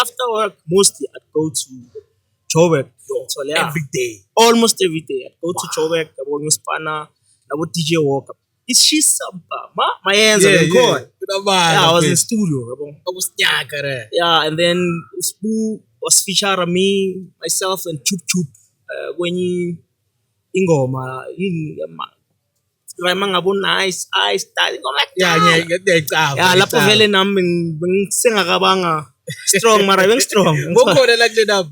after work, mostly I'd go to Joburg. So, yeah, Every day. almost every day. I'd go to Joburg, I go to Spana, I would DJ walk up. Is she samba? My hands are recorded. Yeah, I was in studio. Yeah, and then Spoo was featuring me, myself, and Chup Chup. When you ingoma, nice, ice, Yeah, lapho vele nami ngingabanga strong mara strong. Ngokho like the dub.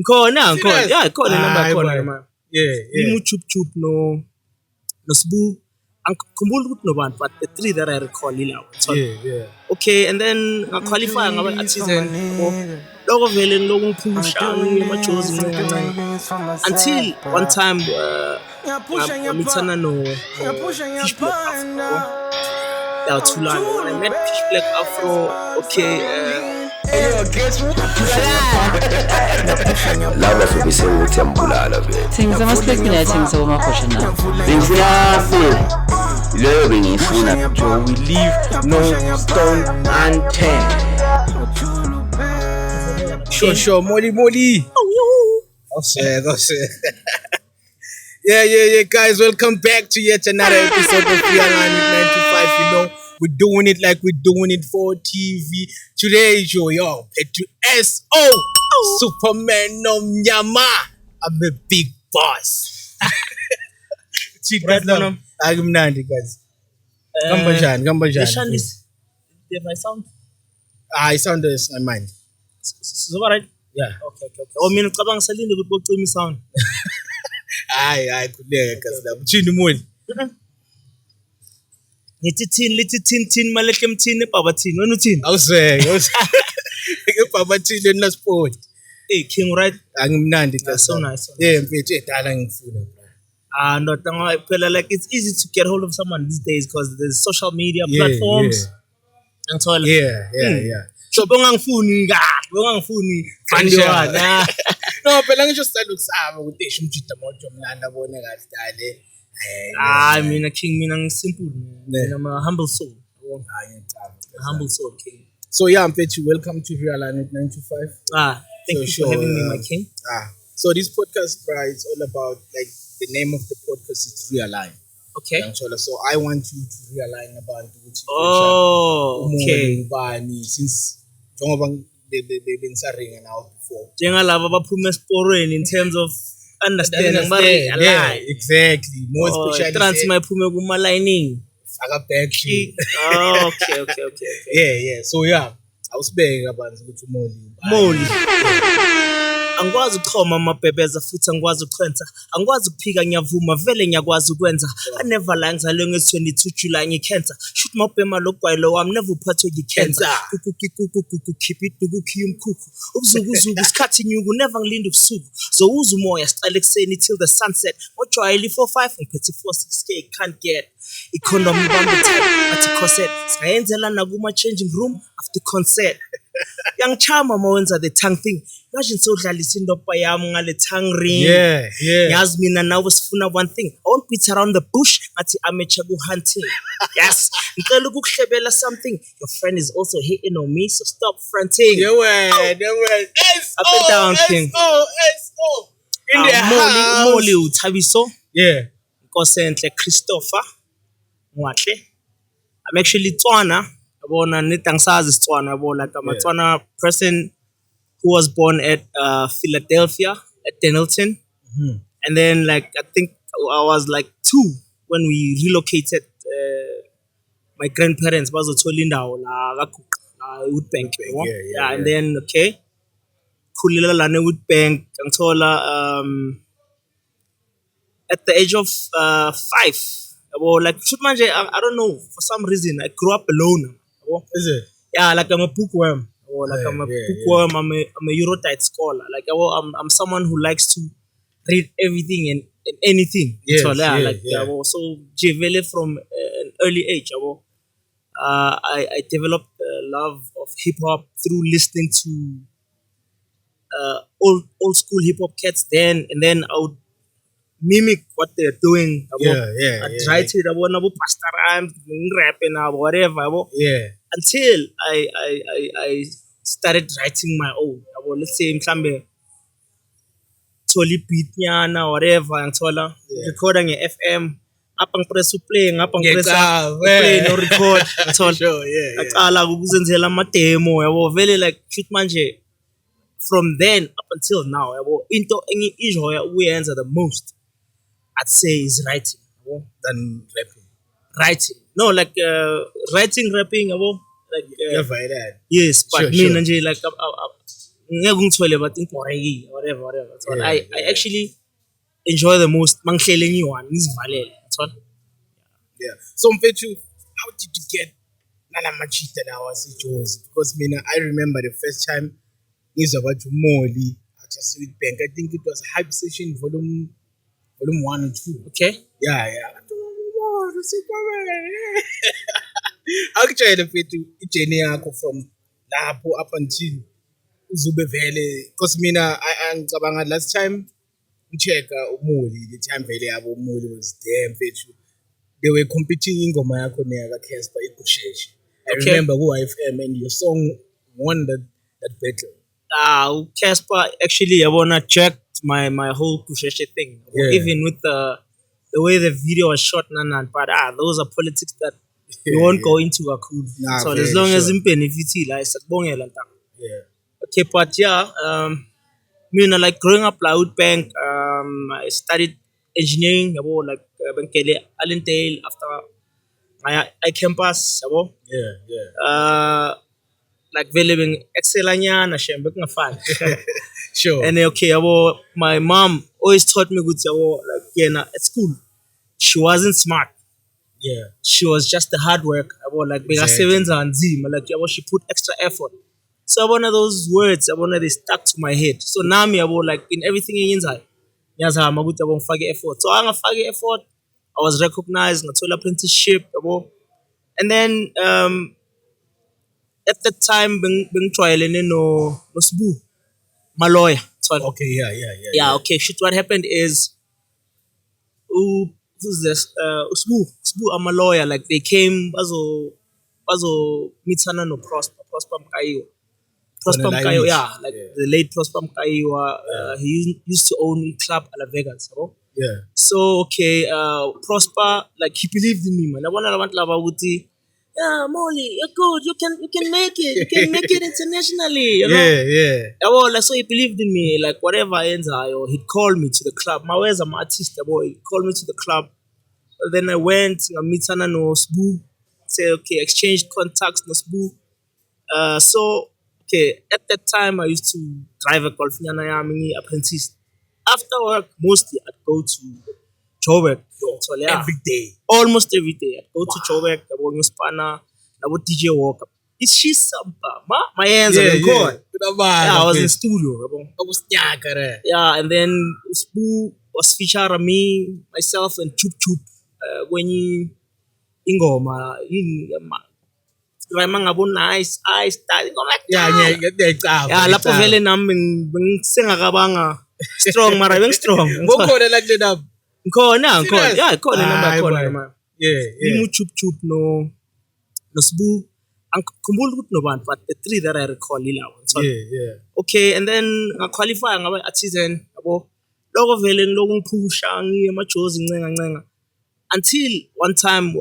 Khona. Yeah, khona number khona. Yeah. Chup Chup no Spoo. Angikhumbuli ukuthi nobani, but the three that I recall ilawo. Yeah. Okay, and then ngaqualify ngaba artisan lokho vele ngiphusha ngemajozi until one time ngithana no Fish Black Afro. Yeah, Tulane. When I met Fish Black Afro, okay, lava sokise ukuthi yambulala vele things ama-speculating sokumakhosha na ngiyafuna leyo bengiyifuna Joe, we leave no stone unturned. Sure. Molly. Oh, sir. Yeah, guys. Welcome back to yet another episode of Realign with 925. You know, we're doing it like we're doing it for TV. Today, yo, to SO Superman OMNYAMA. I'm a big boss. I'm Nandi, guys. Shan is my sound. I sound is my mind. So what right? Yeah. Okay. Mina ngicabanga salinde ukuthi bocima sound. Hayi kuleka sila. Mthini moli. Ngithi lithi tin malehle mthini baba thini wena uthini? Awuseke. Baba thini na sport. Hey King right? Angimnandi That's so nice. Yeah, mfethu edala ngifuna bro. No, feel like it's easy to get hold of someone these days because there's social media platforms. And so Yeah. So bongangifuni fandiwana. No, phela ngisho sicela ukusaba ukuthi esho umjida moto mlanda bone kahle dale. Mina King, mina simple. I'm a humble soul. Humble soul King. So yeah, mfethu, welcome to Realign with 925. Thank you for having me, my King. So this podcast, bro, is all about like the name of the podcast is Realign. Okay. So I want you to realign about okay. Since they've been starting now before. Njengalabo abaphuma esporweni in terms of understanding yeah, exactly. More especially transfer iphume kuma lining. Faka back. Okay. Yeah. So yeah, awusibeke kabanzi ukuthi Moli. Angikwazi ukuchoma amabhebeza futhi angikwazi ukwenza, angikwazi ukuphika ngiyavuma vele ngiyakwazi ukwenza. I never lie ngizalwe nge-22 July ngikhenza. Shoot mawubhema logwayilo wami never uphathwe ngikhenza. Kukhipha idukukhiya umkhukhu. Ubuzukuzuku isikhathi nyuku never ngilinde ubusuku. Zowuza umoya sicale ekuseni till the sunset. Ojwayele 45 ngiphethe 46K can't get. Ikondom ibambe tight athi corset. Singayenzela nakuma changing room after concert. Yangichama mawenza the tongue thing. Imagine sodlalisa indopa yami ngale tongue ring. Yeah. Yazi mina nawe sifuna one thing. I won't beat around the bush ngathi amateur hunting. Yes. Ngicela ukuhlebela something. Your friend is also hitting on me, so stop fronting. Yeah, well. Up and down King. SO. In the house. Moli uThabiso. Yeah. Nkosenhle Christopher. Mwahle. I'm actually Tswana. Yabona nithi angisazi isitswana yabo, like I'm a Tswana person who was born at Philadelphia at Denelton. And then like I think I was like 2 when we relocated. My grandparents bazothola indawo la kaGuqa WITHBANK. Yeah, and then okay, khulela la WITHBANK ngithola at the age of 5. Like manje I don't know, for some reason I grew up alone. Is it? Yeah, like I'm a bookworm. I'm a bookworm. I'm a Eurotite scholar. Like I'm someone who likes to read everything and anything. So from an early age, I developed a love of hip hop through listening to old school hip hop cats then, and then I would mimic what they're doing. I try to Pastor rhymes, rapping, whatever. Yeah. Until I started writing my own. Let's say mhlambe Toli beat nyana whatever ngithola recorder nge-FM ngapha ngipress play ngapha ngipress play no record ngithola Sure, yeah. ngaqala ukuzenzela ama demo yabo vele like shoot manje from then up until now yabo into engienjoya ukuyenza the most I'd say is writing yabo Than rapping. writing no like writing rapping yabo like Never that. yes but Sure, mina nje like ngeke ngithole but imporekile whatever so I actually enjoy the most mangihlele ngiyi-one ngizivalele yathola. Yeah. So Mfethu, how did you get nala machita now as Jozi? Because I remember the first time is about Moli at a WITHBANK. I think it was Hype Session volume 1 and 2. Okay. Yeah. Actually, Mfethu, journey yakho from lapho up until uzube vele because ngicabanga last time ngichecka uMoli the time vele yabo uMoli was there Mfethu. They were competing ingoma yakho neyaka Casper ikusheshe. I remember who IFM and your song won that battle. Casper actually yabona checked my whole kusheshe thing. Even with the way the video was shot but those are politics that we won't go into cool. So as long as imbenefitile isakubongela ntanga. Yeah. Okay, but like growing up like WITHBANK, I studied engineering yabo like benkele Allendale after I campus yabo. Yeah. Like vele beng excellanyana shembe kungafani. Sure. And okay yabo my mom always taught me ukuthi yabo like yena at school she wasn't smart. Yeah. She was just a hard worker yabo like bekasebenza nzima like yabo she put extra effort. So one of those words they stuck to my head. So nami yabo like in everything enyenzayo ngiyazama ukuthi yabo ngifake effort. So angafake effort I was recognized ngathola apprenticeship yabo. And then at that time bengijwayelene no Sbu Maloya. Okay, yeah. Okay, shit. What happened is, who's this? Sbu Amaloya. Like they came, bazo mitana no Prosper Mkayo. Yeah, like the late Prosper Mkayo. He used to own club Las Vegas. Yeah. So okay, Prosper like he believed in me, man. I want to love Wuti. Yeah, Molly, you're good. You can make it. You can make it internationally. You know? Yeah. Well, like, so he believed in me. Like whatever ends, he'd call me to the club. My way as an artist, he'd call me to the club. But then I went. I meet Sana no Sbu. Say okay, exchanged contacts no Sbu. So okay, at that time I used to drive a golf Miami apprentice. After work, mostly I'd go to Joburg. Every day. Almost every day. I'd go to Joburg, I would use Spana, I would DJ walk up. Is she Sampa? My hands are gone. Yeah, I was in studio. Yeah, and then Sbu was featuring me, myself, and Chup Chup. When you ingoma, nice, I started. Yeah, lapho vele nami ngingakabanga strong, mara strong. Khona number. Yeah. Chup Chup no Sbu. Angikhumbuli ukuthi nobani but the three that I recall ilawo. Yeah. Okay, and then ngaqualify ngaba artisan yabo. Lokho vele ngiloko ngiphusha ngiye emajozi ncenga until one time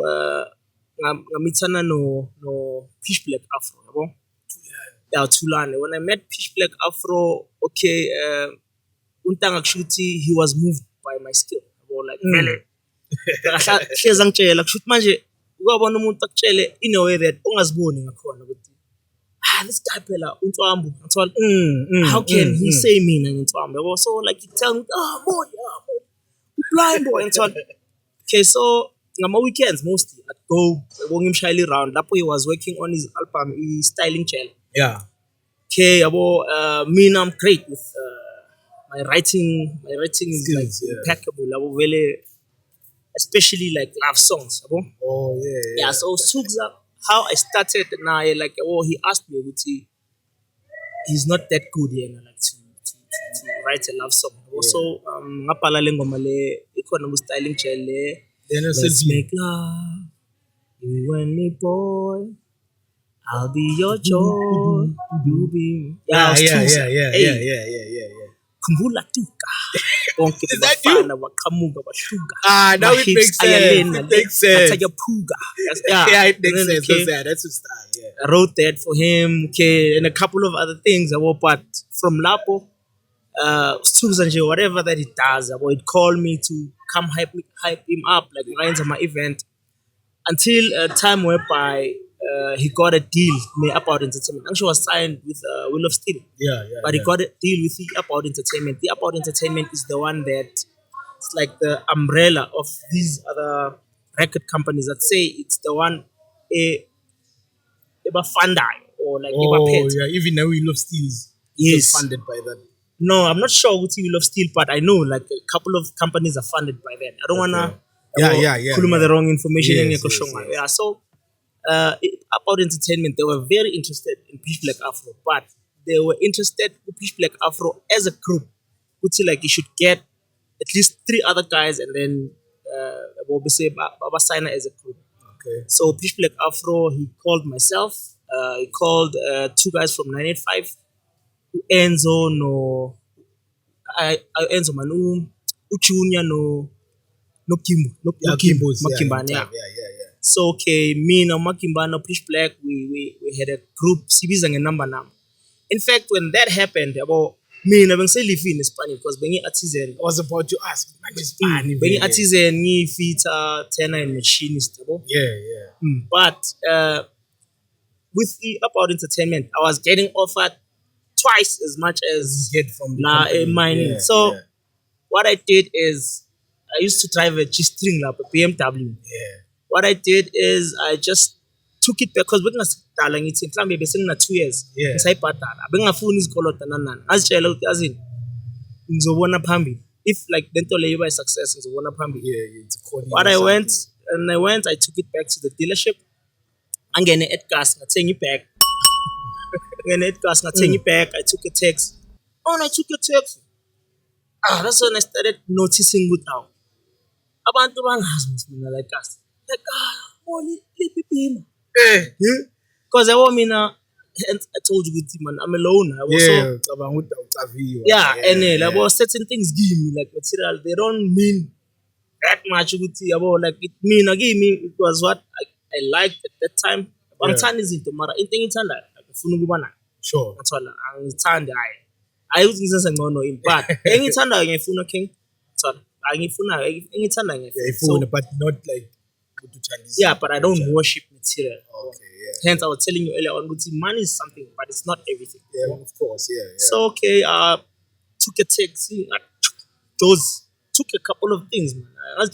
ngamithana no Pitch Black Afro yabo. Yeah, Tulane. When I met Pitch Black Afro, okay, untanga kushuthi he was moved by my skill. Like vele hleza ngitshela kushuthi manje ukubona umuntu akutshele in a way that ungaziboni ngakhona ukuthi this guy phela uNtswambu ngithola how can he say mina ngiNtswambu yabo. So like he tell me boy blind boy ngithola. Okay, so ngama weekends mostly I'd go ngimshayela around lapho he was working on his album styling gel. Yeah. Okay yabo mina I'm great with my writing is skills, like impeccable. Yabo vele especially like love songs. Yabo. Oh yeah. So Sugza, how I started now like he asked me he's not that good like to write a love song. So ngapala le ngoma le ikhona ku styling gel le. Let's make love, you and me boy. I'll be your joy, you be. Yeah. Khumbula tuka. Bonke Is that you? bafana waqhamuka wahluka. Now My it hips makes sense. ayalena, It makes sense. atayaphuka. Yeah, it makes And then, sense. okay, That's his style. Yeah. I wrote that for him, okay, and a couple of other things. But from Lapo, whatever that he does, he'd call me to come hype him up, like lines on my event, until a time whereby he got a deal with Up Out Entertainment. Actually, was signed with Will of Steel. But he got a deal with the Up Out Entertainment. The Up Out Entertainment is the one that it's like the umbrella of these other record companies that say it's the one fundai or like Even now we love steals. Yes. Funded by that. No, I'm not sure what Will of Steel, but I know like a couple of companies are funded by that. I don't wanna kuluma the wrong information. Yes. So About Entertainment, they were very interested in Pitch Black Afro, but they were interested in Pitch Black Afro as a group. Would say like you should get at least 3 other guys and then Baba Signer as a group. Okay. So Pitch Black Afro, he called myself. He called 2 guys from 985. Enzo no Enzo Manu, Junior no Kimbo, Makimbani. Yeah. So okay, me and Makimbano Pitch Black, we had a group Sibizang and number. In fact, when that happened, about me and I say live in Spanish because being artisan. I was about to ask, Spanish. Being artisan, ni fita, tenor and machinist. But with the Up Out Entertainment, I was getting offered twice as much as you get from mining. What I did is I used to drive a G-string like a BMW. What I did is I just took it back because we're going to start it's in 2 years. Bengafuni izikolota nanana. Azitshela ukuthi azini ngizobona phambili. If like lento leyo iba success ngizobona phambili. What I went, I took it back to the dealership. Angene Edgas ngathenga ibag. I took a text. Oh, and I took a text. That's when I started noticing good now. Abantu bangazi mina like us. Like, holy people. Because I want me now. I told you, man, I'm alone. I was certain things give me like material. They don't mean that much. Like it mean give me. It was what I liked at that time. Bangtan is into mara. Inting itanda. Sure. That's all. Ang itanda. I was thinking no in but any itanda ang ifuna king. So ang ifuna any itanda ang ifuna, but not like. Yeah, but I don't worship material. Okay, Hence, I was telling you earlier on, money is something, but it's not everything. Yeah, of course, So, okay, took a taxi, took a couple of things, man. I was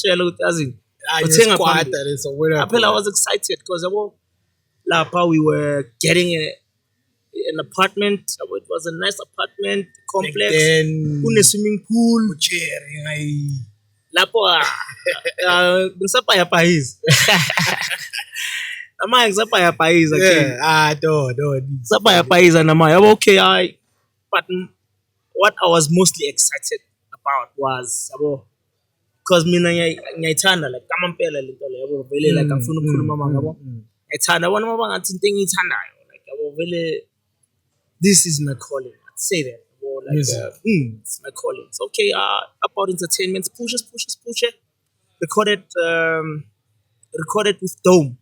excited because we were getting an apartment. It was a nice apartment complex. With a swimming pool. Lapo ngisapaya pais. Ama ngisapaya pais again. Ngisapaya pais anama. Okay, but what I was mostly excited about was because mina ngiyayithanda like kamampela lento leyo vele like angifuna ukukhuluma manga yabo. Ngiyayithanda bona maba ngathi into engiyithandayo like yabo vele this is my calling. I'd say that. It's my calling. So, okay, Up Out Entertainment, push it. Recorded with Dome.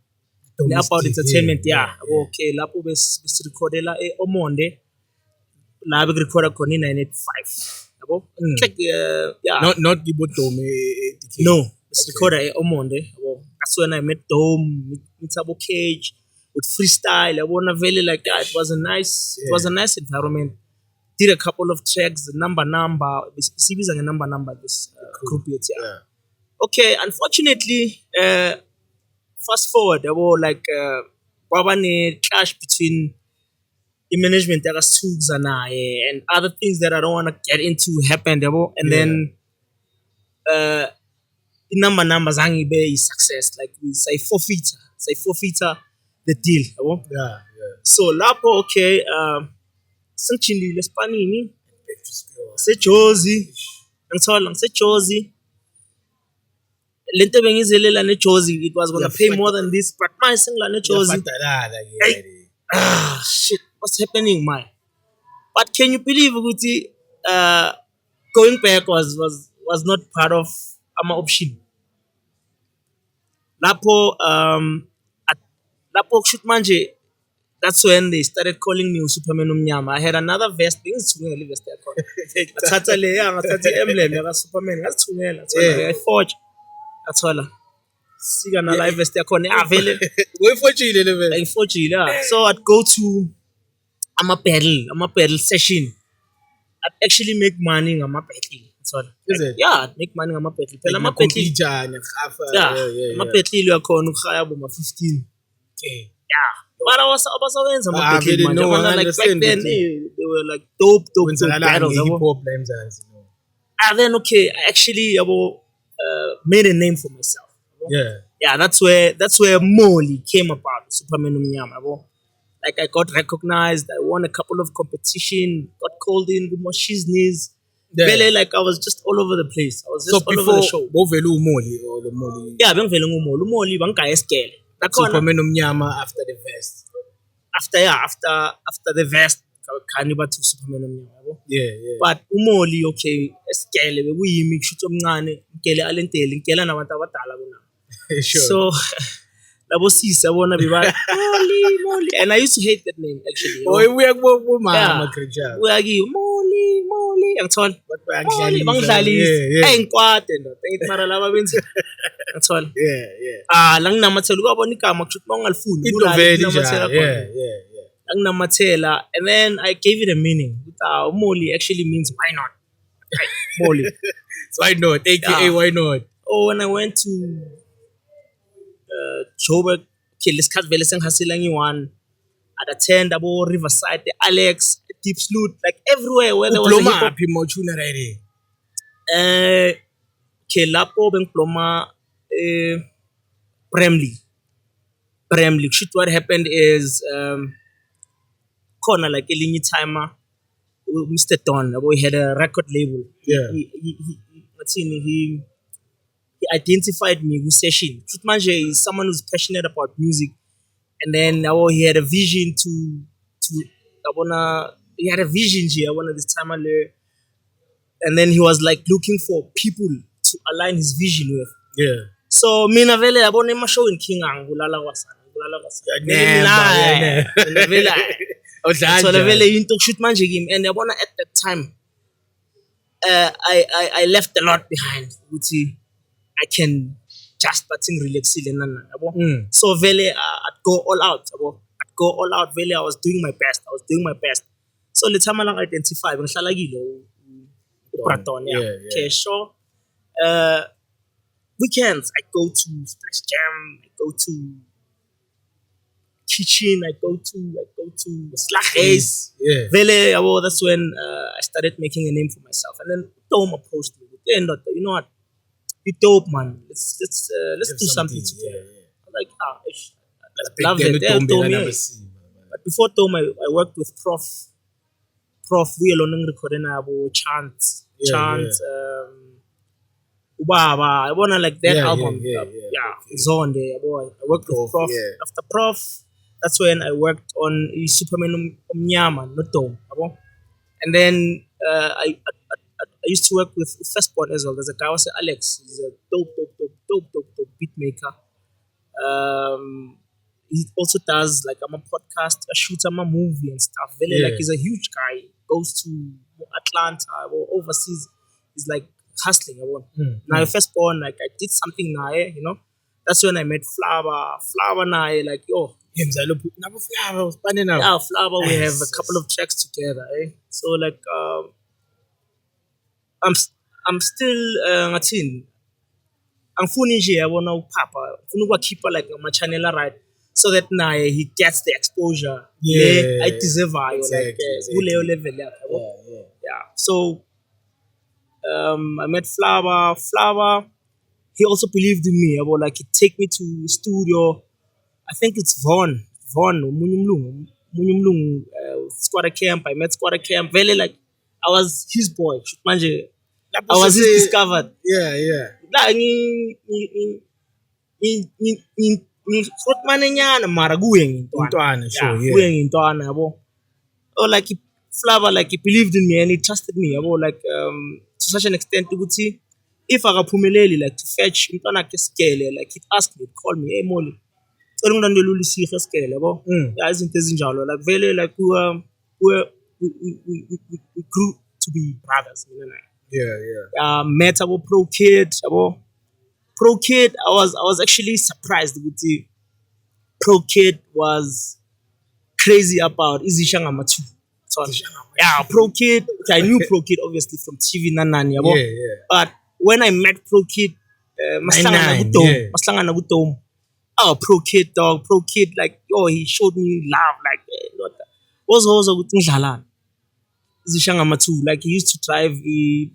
Up Out Entertainment, Okay, lapo bes recordela Omonde. La be recorder koni 985. Not the Dome. No, it's recorder Omonde. That's when I met Dome, with Tabo Cage, with freestyle. I wanna really like that. It was a nice environment. Did a couple of tracks, number, CB's and number, this group yet. Okay, unfortunately, fast forward, there were like clash between the management that was and other things that I don't want to get into happened, and then the numbers hanging be success, like we say forfeiter the deal. So Lapo, okay, Sanchindi Lespanini, Sechozi, and so on, Sechozi. Lente bengizelela ne Chozi, it was gonna pay more than this, but my single ne Chozi. shit, what's happening, man? But can you believe ukuthi going back was not part of my option. Lapho at lapho shoot manje, that's when they started calling me Superman OMNYAMA. I had another vest, ngizithungele ivest yakhona. Ngathatha leya, ngathatha i-emblem yaka Superman, ngazithungela, I forge. Ngathola. Sika na live vest yakhona, vele Uyifojile le vest. ngifojile, yeah. So I'd go to ama-battle session. I'd actually make money ngama-battle. Is it? Yeah, I'd make money ngama-battle. Phela ama-battle, Kompija ngehafa. yeah, ama-battle uyakhona ukuhaya bo 15. Okay. Yeah. But abasawenza ama-battle really, manje. no one Abana, like back understand then, it. they were like dope Kwenzakalani battles. nge-hip hop la eMzansi. Then okay, I actually made a name for myself. Yeah. Yeah, that's where Molly came about, Superman OMNYAMA. Like I got recognized, I won a couple of competition, got called in with more shizness. Yeah. Really, like I was just all over the place. I was So just all over the show. before bovela uMoli or the Moli. Yeah, bengivele ngumoli. Umoli bangigaya scale. Superman OMNYAMA after the vest. After the vest, khani bathi Superman OMNYAMA. Yeah. But umoli, okay, scale bekuyimi kushuthi omncane, ngikele alentele, ngikela nabantu abadala kuna. Sure. So labo sisi abona beba Molly, and I used to hate that name actually. Uya kuboma Yeah. ama-Christian. Uyakiyo Molly angithola. But Molly bayangidlalisa. bangidlalisa. Engikwade ndoda. Ngithi mara laba benza. Angithola. Yeah. La nginamathela ukubona igama kusho ukuthi bangalifuni. Into vele Nginamathela njalo. khona. Yeah. La nginamathela, and then I gave it a meaning. Molly actually means why not? Right? Molly. So why not? AKA Yeah. why not? Oh, when I went to Joburg, okay, lesikhathi vele sengihasela ngi-1. I'd attend abo Riverside, the Alex, Deep Sloot, like everywhere where there was a hip hop. Ublomaphi mawuthuna right Okay, lapho bengibloma Bramley. Shit, what happened is khona like elinye timer, Mr. Don, he had a record label. Yeah. He identified me with session. Truth manje is someone who's passionate about music, and then he had a vision to he had a vision here. This time and then he was like looking for people to align his vision with. Yeah. So mina vele yabona emashow in King angulala kwasana. So vele into kushuthi manje kimi, and yabona at that time I left a lot behind. Ukuthi I can just bathing relaxile nana yabo. So vele I'd go all out yabo. Vele I was doing my best. So le time lang identify ngihlala kilo uBraton, yeah. Okay, sure. Weekends I go to Splash Jam, I go to Kitchen, I go to Slack Ace. Yeah. Vele yabo, that's when I started making a name for myself. And then Tom approached me. You know what? You dope, man. Let's do something together. I'm like, I love it. Yeah, Tom, yeah. But before Tom, I worked with Prof. We alone recording abo Chant, Ubaba. I wanna like that album. Zone there. Boy, I worked with Prof. Yeah. After Prof, that's when I worked on Superman OMNYAMA, not Tom. And then I used to work with Firstborn as well. There's a guy who said Alex. He's a dope beat maker. He also does like I'm a podcast, a shoot, I'm a movie and stuff. Really, like he's a huge guy. Goes to Atlanta or overseas. He's like hustling. Now Firstborn, like I did something now, you know. That's when I met Flower now, like yo. Flower, we have a couple of tracks together, So like I'm still ngathini. Angifuni nje yabona uPapa. Ngifuna ukwakhipha like ngama channel right, so that naye he gets the exposure. I deserve like kuleyo level yakhe. Yeah. So I met Flower. He also believed in me. Like he'd take me to the studio. I think it's Von Munyumlung Squatter Camp. I met Squatter Camp. Very like I was his boy. Manje, I was his discovered. Yeah. Ngirotmane nyana mara kuye Intwana, sure, yeah. kuye ngintwana yabo. Or like he Flava, like he believed in me and he trusted me yabo, like to such an extent ukuthi if akaphumeleli like to fetch umntwana akhe esikele, like he'd ask me, he'd call me, hey Molly, cela ungilandele ulisike esikele yabo. Yeah, izinto ezinjalo, like vele like we grew to be brothers, you know. Yeah. Met abo Pro Kid, abo Pro Kid. I was actually surprised with the Pro Kid was crazy about Izishanga Matu. So, yeah, Pro Kid. Okay, I knew Pro Kid obviously from TV Nanani, yabo. Yeah. But when I met Pro Kid, maslangana gutom. Oh, Pro Kid, dog. Pro Kid, like, he showed me love, like, not that. Also with Nglalana. Izishanga Matu, like, he used to drive a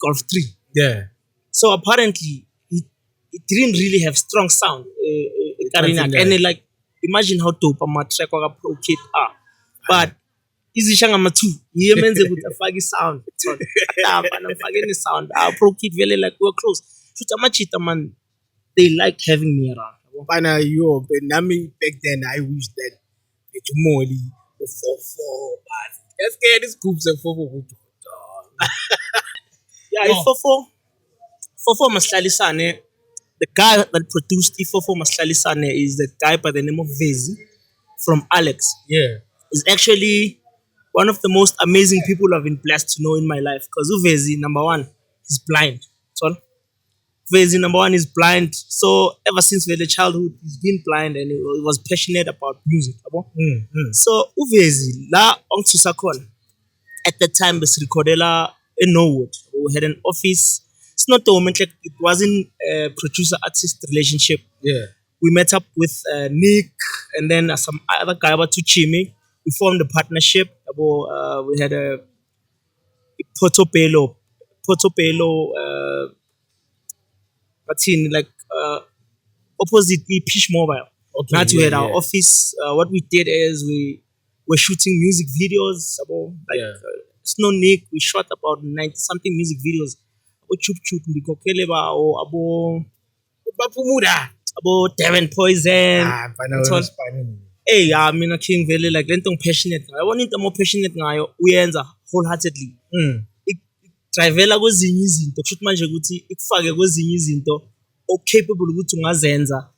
Golf 3. Yeah. So apparently, it didn't really have strong sound. And like, imagine how dope a track or a Pro Kid are. But Izishanga Matu, he means it with a faggy sound. So, and I'm faggy sound. Pro Kid really like we're close. Chutamachita man, they liked having me around. But back then I wish that it's more the 4-4. Let's get this groups of 4-4. Yeah, it's 4-4 Maslalisane. The guy that produced E44 Maslalisane is the guy by the name of Vezi from Alex. Yeah. Is actually one of the most amazing people I've been blessed to know in my life. Because Vezi, number one, is blind. So Vezi, number one, is blind. So ever since very childhood, he's been blind and he was passionate about music. So Uvezi, la on Susakon, at the time, was recorded in Norwood. We had an office. It's not the moment, like it wasn't a producer-artist relationship. Yeah. We met up with Nick and then some other guy about Tuchimi. We formed a partnership. We had a Portobello, like opposite me, Pish Mobile. Okay, Now we had our office. What we did is we were shooting music videos. Snow Nick, we shot about 90-something music videos. About Devon Poison. Hey, I mean, King Valley, like, lentong passionate. I want it more passionate now. We answer wholeheartedly. Travela kwezinye izinto kushuthi manje ukuthi ikufake kwezinye izinto capable ukuthi ungazenza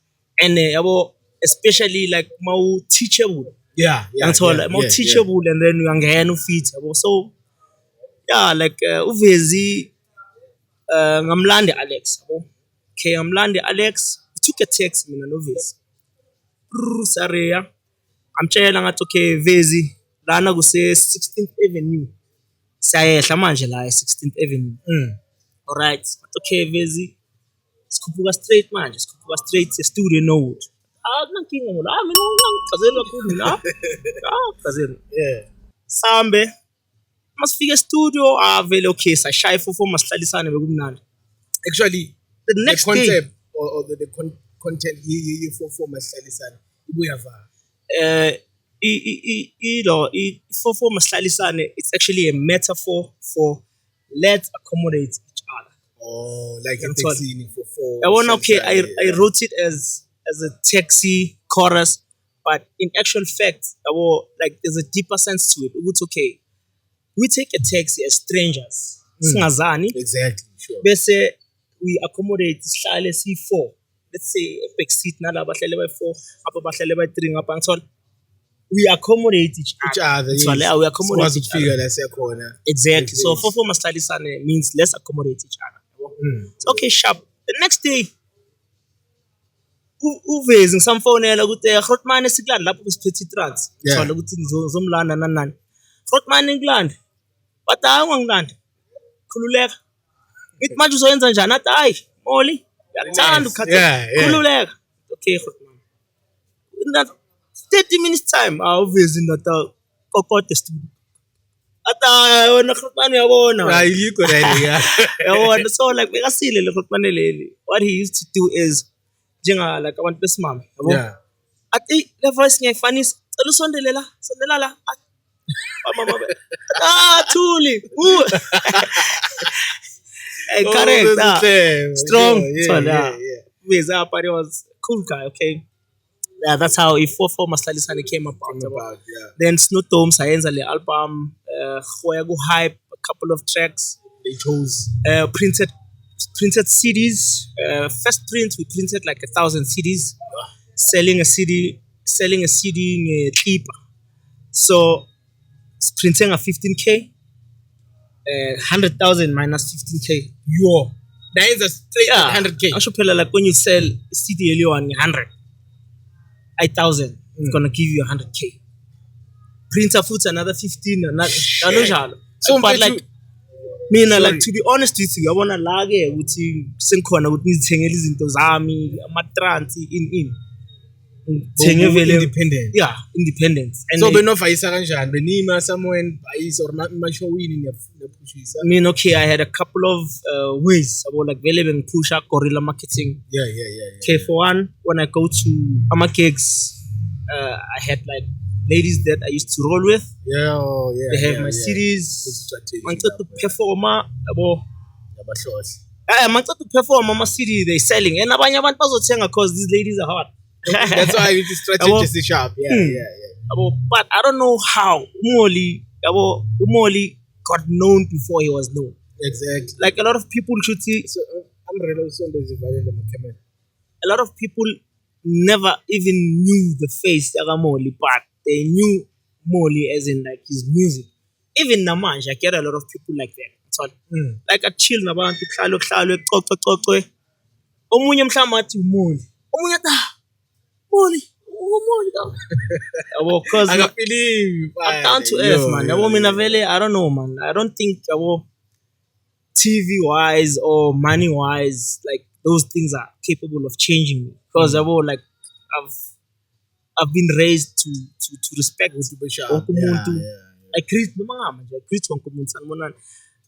and yabo especially like mau teachable. Yeah. Teachable and then uyangena ufit yabo. So yeah, like Uvezi ngamlande Alex yabo. Okay, ngamlande Alex. We took a text mina noVezi. Sareya. Amtshela ngathi okay Vezi lana kuse 16th Avenue. Sayehla manje la 16th Avenue. Alright. Okay Vezi. Sikhuphuka straight manje. Sikhuphuka straight studio Norwood. Nankinga ngoba mina ngicazela kakhulu mina. Ngicazela. Yeah. Sambe. Masifika studio vele okay sashaya for masihlalisane bekumnandi. Actually the next concept day or the content for masihlalisane ibuyava. For Maslalisane, it's actually a metaphor for let's accommodate each other. Oh, like a taxi for I wrote it as a taxi chorus, but in actual fact, like there's a deeper sense to it. It's okay. We take a taxi as strangers. Singazani. Exactly, sure. Bese we accommodate sihlale C4. Let's say a back seat nala bahlale by 4, apa bahlale by 3 ngapha ngithola. We accommodate each other. Yes. We accommodate each other. Exactly. So for Maslalisane means let's accommodate each other. So, okay, sharp. The next day, Uvezi ngisamfonela ukuthi Grootman esikland lapho kusiphethe trans. So ukuthi ngizomlanda nanani. Grootman eNgland. But hayi ungangilanda. Khululeka. Ngithi manje uzoyenza njani? Athi hayi, Molly. Yakuthanda ukhatha. Khululeka. Okay, Grootman. In that 30 minutes time, Uvezi ndata kokode studio. Ata wena Grootman uyabona. Right, you could yabona. So like bekasile le Grootman leli. What he used to do is jenga like abantu besimama yabo. Yeah. Athi le voice ngiyayifanisa. Cela sondela la. Mama. Thuli. Hey, correct. Strong. Yeah. Uvezi apha was cool guy, okay. Yeah, that's how i4 Maslalisane came about. Yeah. Then Snow Dome sayenza le album Go Hype, a couple of tracks. They chose Printed CDs. First print we printed like 1,000 CDs. Selling a CD in a clip. So printing a 15k. 100,000 minus 15k. yo. That is a straight 100k. I should tell like when you sell a CD earlier on 8,000, it's gonna give you 100k. Printer foots another 15 and So but like mina sorry. like to be honest with you, I wanna lage ukuthi sengikhona ukuthi ngizithengele izinto zami ama-trans in thenge vele independent. yeah, independence. And So benofayisa kanjani? Benima somewhere and buyisa or mashowini nepushisa. I mean, okay, I had a couple of ways about like vele bengipusha guerrilla marketing. Yeah. Okay, for one, when I go to ama gigs, I had like ladies that I used to roll with. Yeah. They have my CDs. Mangicela to perform yabo. Mangicela to perform ama CD they selling. And abanye abantu bazothenga cause these ladies are hot. That's why you just strategically sharp. Yeah. But I don't know how Umoli got known before he was known. Exactly. Like a lot of people should see. So I'm really so divided. A lot of people never even knew the face Yagamoli, but they knew Moli as in like his music. Even Namaj, I get a lot of people like that. So, like a chill nabantu kuhlalo xoxe. Omunye mhlawumbe athi Moli. Omunye Moli. Because I believe I'm down to earth, man. I don't know, man. I don't think TV wise or money wise, like those things are capable of changing me. Because I've been raised to respect I greet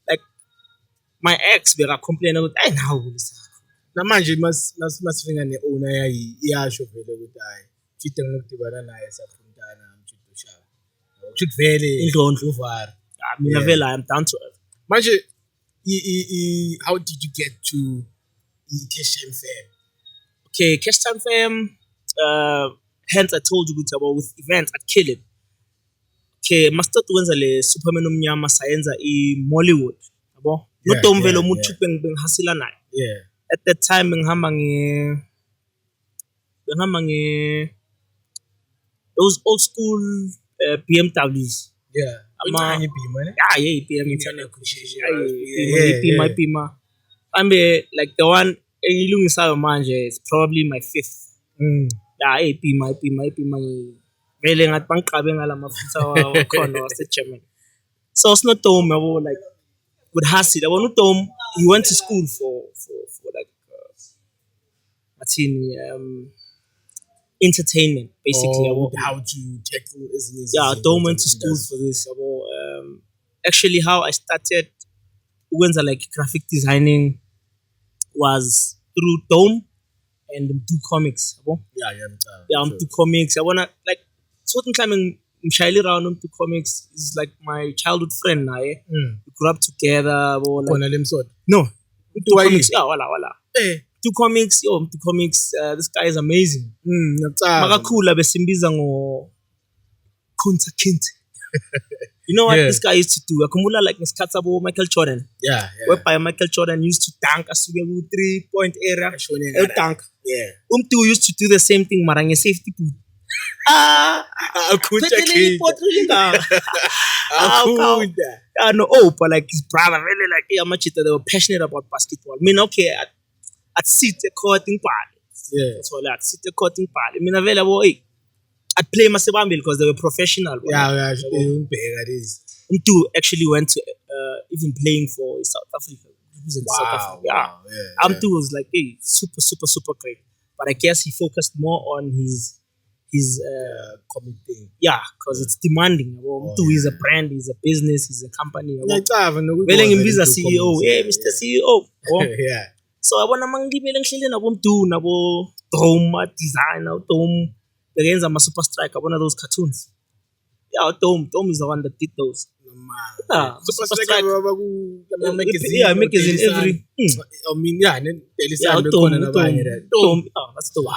like my ex be complain about I now namanje masifinga ne-owner iyasho vele ukuthi hayi mfite ngokudibana naye safuntana mfite ushaka ukuthi vele indlondlo uvara mina vele I'm down to earth. Manje how did you get to Cash Time Fam? Okay, Cash Time Fam, hence I told you about with events at Kill It. Okay, must wenza le Superman OMNYAMA sayenza Mollywood yabo no Tom vele umuntu bengihasila naye. Yeah. At that time ngihamba those old school BMWs. Yeah. Pima. Like the one engilungisayo manje is probably my fifth. Pima. Vele ngathi bangiqabe ngala mafutha wakhona wase-German. So it's not Tom yabo like with Hasi. I want Tom. He went to school for like entertainment basically. How to tackle business. Yeah, Tom went to school for this. Actually, how I started like graphic designing was through Tom and do comics. I'm do comics. I wanna like certain time I'm shyly around to comics is like my childhood friend. We grew up together. No, do comics. Yeah, wala. Do comics. Do comics. This guy is amazing. Makakula besimbiza ngo Kunta Kinte. You know what this guy used to do? Akumula like Miskatabo Michael Jordan. Yeah. Whereby Michael Jordan used to dunk a 3-point area. Dunk. Yeah. Used to do the same thing. Marang safety boot. But like his brother, really like they were passionate about basketball. I mean, okay, at City Court in Paris. Yeah. That's all at City Court in Paris. I mean, available. I'd play Masebambi because they were professional. Yeah. Actually went to even playing for South Africa. South Africa. Yeah. Was like, super great. But I guess he focused more on his comic thing. Yeah, because it's demanding. He's a brand, he's a business, he's a company. He's a CEO. Hey, Mr. CEO. Yeah. So I want to mangibele ngihlele nabo Dome designer, Dome against a super strike, one of those cartoons. Yeah, Dome is the one that did those. Yeah, super strike. Yeah, make it in every. I mean, yeah, Dome. That's the wow.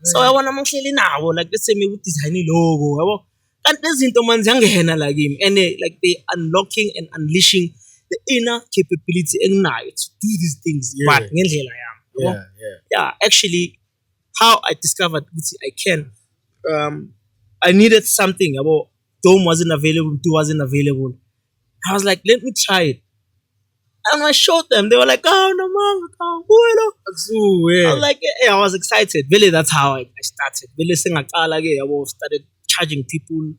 So yabona mangihleli nawo like let's say me with design logo yabo kanti lezinto manje ziyangena la kimi and like they unlocking and unleashing the inner capability enginayo to do these things but ngendlela yami yabo yeah actually how I discovered ukuthi I can I needed something yabo Dome wasn't available, Do wasn't available. I was like, let me try it. And I showed them. They were like, oh, no, man. I was like, yeah, I was excited. Really, that's how I started. Really, I started charging people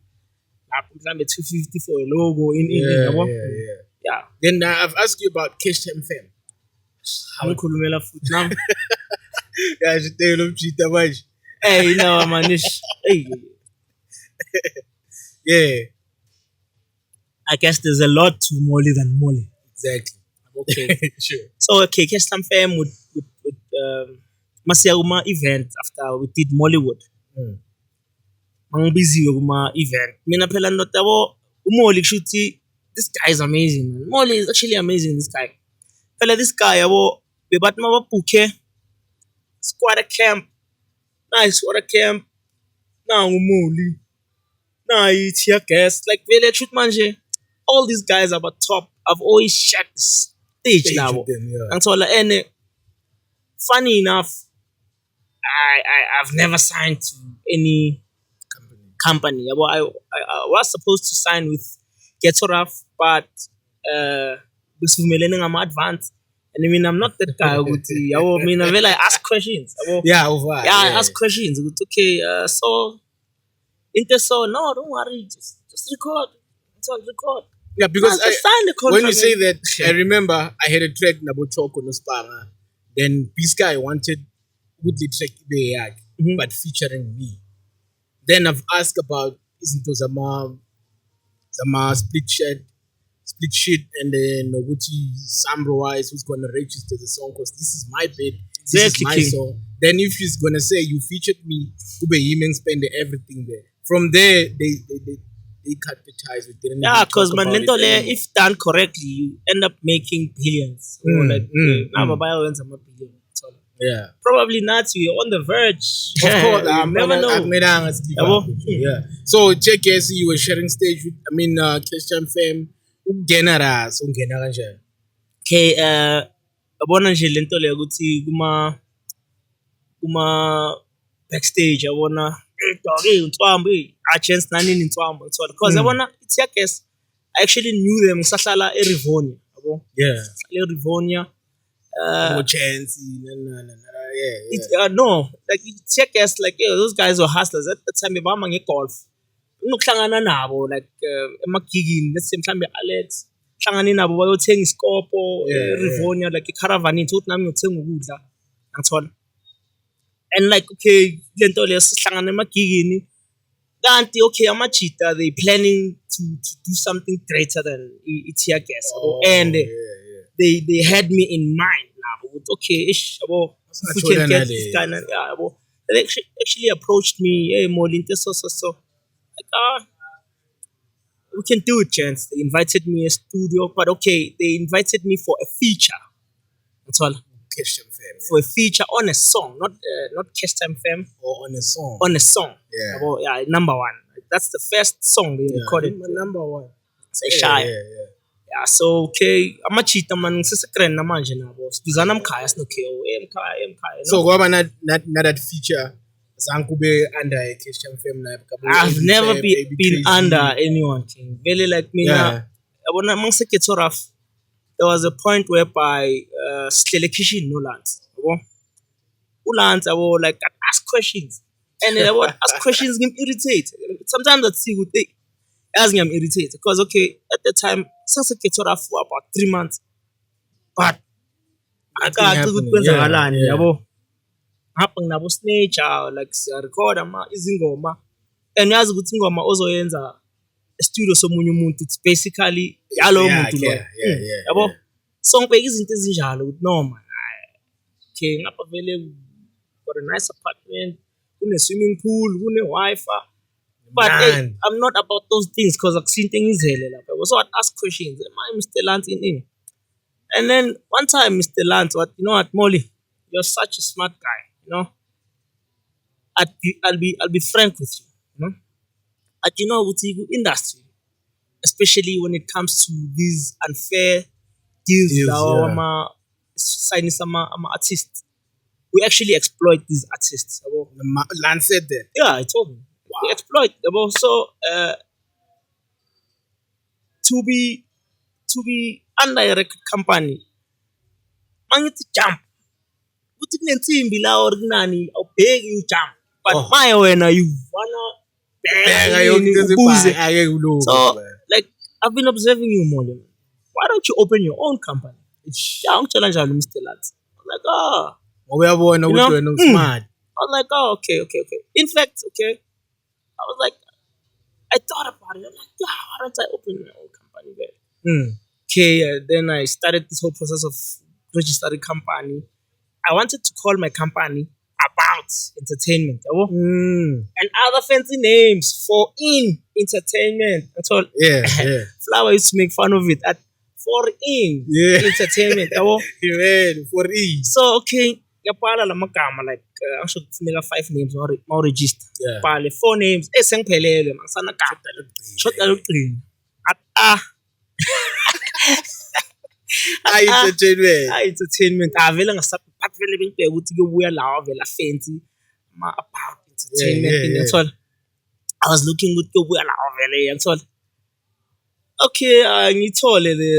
$250 for a logo. Yeah. Then I've asked you about Cash Time Fam. I'm Kulumela food now. Yeah, I should tell you, cheetah much. Hey, no, manish. Hey. Yeah. I guess there's a lot to Molly than Molly. Exactly. Okay. Sure. So, okay, Cash Time Fam would Masiaguma event after we did Mollywood. I'm busy with my event. Mina phela ndoda yabo uMolly kushuthi this guy is amazing, man. Molly is actually amazing, this guy. Phela this guy yabo bebathi mababhuke squatter camp. Nice squatter camp. Now uMolly. Now it's your guest. Like vele truth manje. All these guys are about top. I've always shared the stage now. And so and funny enough, I've never signed to any company. I was supposed to sign with Getoraf, but this I'm advanced. And I mean, I'm not that guy. I mean, I ask questions. I ask questions. Okay, so no, don't worry, just record. It's all record. Yeah, because sign the contract. When you say that, I remember I had a track Nabotoko no Spara. Then this guy wanted Woodley track but featuring me. Then I've asked about isn't those Zama split sheet, and then Noguchi Samro Wise who's gonna register the song because this is my bed, this is my song. Then if he's gonna say you featured me, Ube Yimeng spend everything there. From there they cut the ties with them. Yeah, because if done correctly, you end up making billions. Yeah. Probably not. We're on the verge. Of course, you never know. Yeah. So check you were sharing stage with Christian Fame. Okay, abona nje lento le ukuthi kuma backstage yabona uNtswambi chance nanini uNtswambi because yabona it's your guess. I actually knew them ngisahlala eRivonia yabo. Yeah. eRivonia. No chance. No, like it's your guess, like those guys were hustlers at the time. Bama ngegolf. Unokuhlangana nabo like emagigini let's say mhlambe Alex hlangane nabo bayothenga iskopo eRivonia like icaravan into uthi nami ngiyothenga ukudla ngithola. And like okay lento le sihlangana emagigini kanti okay amajita they planning to do something greater than it's your guess. And they had me in mind now. Okay, ish, if we can get this guy, they actually approached me. Hey, Molly, so. Like, we can do it, chance. They invited me a studio, but okay, they invited me for a feature. That's all. For a feature on a song, not Cash Time Fam. Or on a song. On a song. Yeah. Number one. That's the first song they recorded. Number one. Say shy. Yeah, so okay, amachita man sisekrena manje nabo. Sizana mkhaya sinokheo, emkhaya. So kwaba not that feature zankube under a Christian Fame like I've never been under anyone king. Really like me now. Yabona mangiseketoraf. There was a point whereby Skelekishin no lands. Ulans abo like ask questions. And ask questions get irritate. Sometimes that's see what they as I'm irritated because okay at the time Saseketora for about 3 months, but I got good kwenzakalani yabo happen nabo snatch like record ama izingoma and yazi ukuthi ingoma ozoyenza studio somunye umuntu it's basically yalo muntu lo yabo so ngibeka izinto ezinjalo ukuthi no man okay ngapha vele got a nice apartment kune swimming pool kune wifi. But hey, I'm not about those things because I've seen things here. So I'd ask questions. Am I Mr. Lance in? And then one time, Mr. Lance, you know what, Molly, you're such a smart guy, you know. I'll be frank with you. You know, you know, with the industry, especially when it comes to these unfair deals, signing some artists. We actually exploit these artists. Lance said that. Yeah, I told him. Wow. We exploit. So to be under a record company, man, it's jump. Put in team below ordinary, or big you jump. But my when you wanna so like I've been observing you more. Why don't you open your own company? I'm challenge Mr. Lads. I'm like, smart. I was like, oh, okay. In fact, okay, I was like, I thought about it. I'm like, yeah, why don't I open my own company there? Okay, then I started this whole process of registering company. I wanted to call my company About Entertainment. And other fancy names for in entertainment. That's all. Yeah. Flower used to make fun of it at for in entertainment. For in. So okay. Like I'm sure 5 names more register. Yeah. 4 names. Sengphelele mangisana gama. Short alugcina. Entertainment. Avela ngasaphathele bengibheka ukuthi kubuya lawa vela fancy about entertainment ngiyathola. I was looking ukuthi kubuya lawa vela ngiyathola. Okay, ngithole the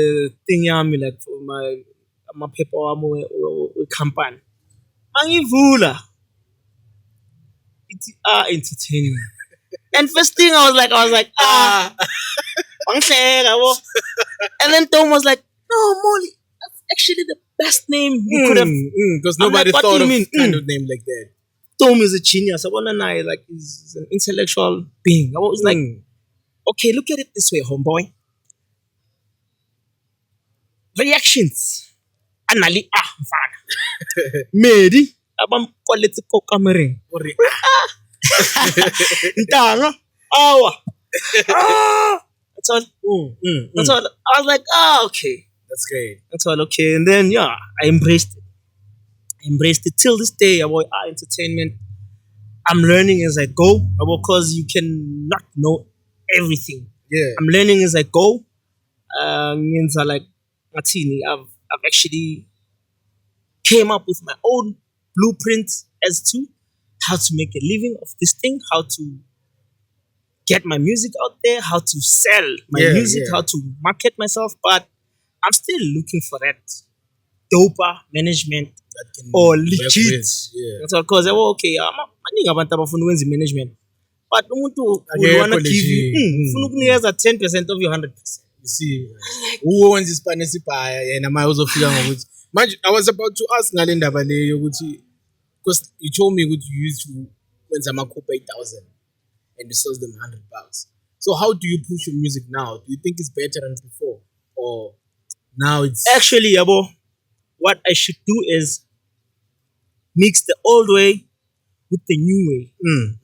thing yami like for my amaphepha wami we company. Angivula. It's entertainment. And first thing I was like, and then Tom was like, no, Molly, that's actually the best name you could have. Because nobody thought of kind of name like that. Tom is a genius. I want to know, like, he's an intellectual being. I was like, okay, look at it this way, homeboy. Reactions. Anali mfana. Medi abam kwaletse ko kamereng. Ntanga awa. That's all. That's all. I was like, okay. That's great. That's all okay. And then I embraced it. Till this day about entertainment. I'm learning as I go because you cannot know everything. Yeah. I'm learning as I go. Means like Martini, I've actually came up with my own blueprint as to how to make a living of this thing, how to get my music out there, how to sell my music, how to market myself. But I'm still looking for that doper management that can or legit. That's all. Because okay, I'm about to management. But umuntu will want to give you 10% of your 100%. You see, who owns this Spanish pie and I also feel I was about to ask Nalinda Vale, because you told me what you used to when Zamako pay 1,000 and you sell them $100. So how do you push your music now? Do you think it's better than before, or now it's actually what I should do is mix the old way with the new way.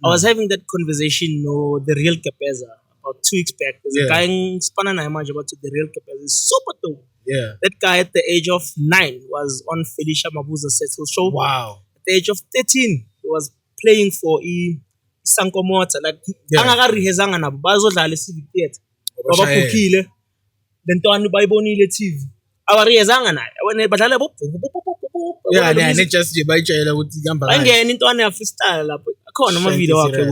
I was having that conversation, the real Capeza. About 2 weeks back, there's a guy in Spanana about the real Capeza. It's super dope. Yeah. That guy at the age of 9 was on Felicia Mabuza's Settle show. Wow. At the age of 13, he was playing for Sanko Mota. Like, angaka na bazodlala civic theater. Baba kukile. Then to anu bayibonile TV. Awarihezanga naye. When badlala yeah, just bayitshela ukuthi ihamba kahle. Bangena into ane freestyle lapho. Akhona ama video wakhe.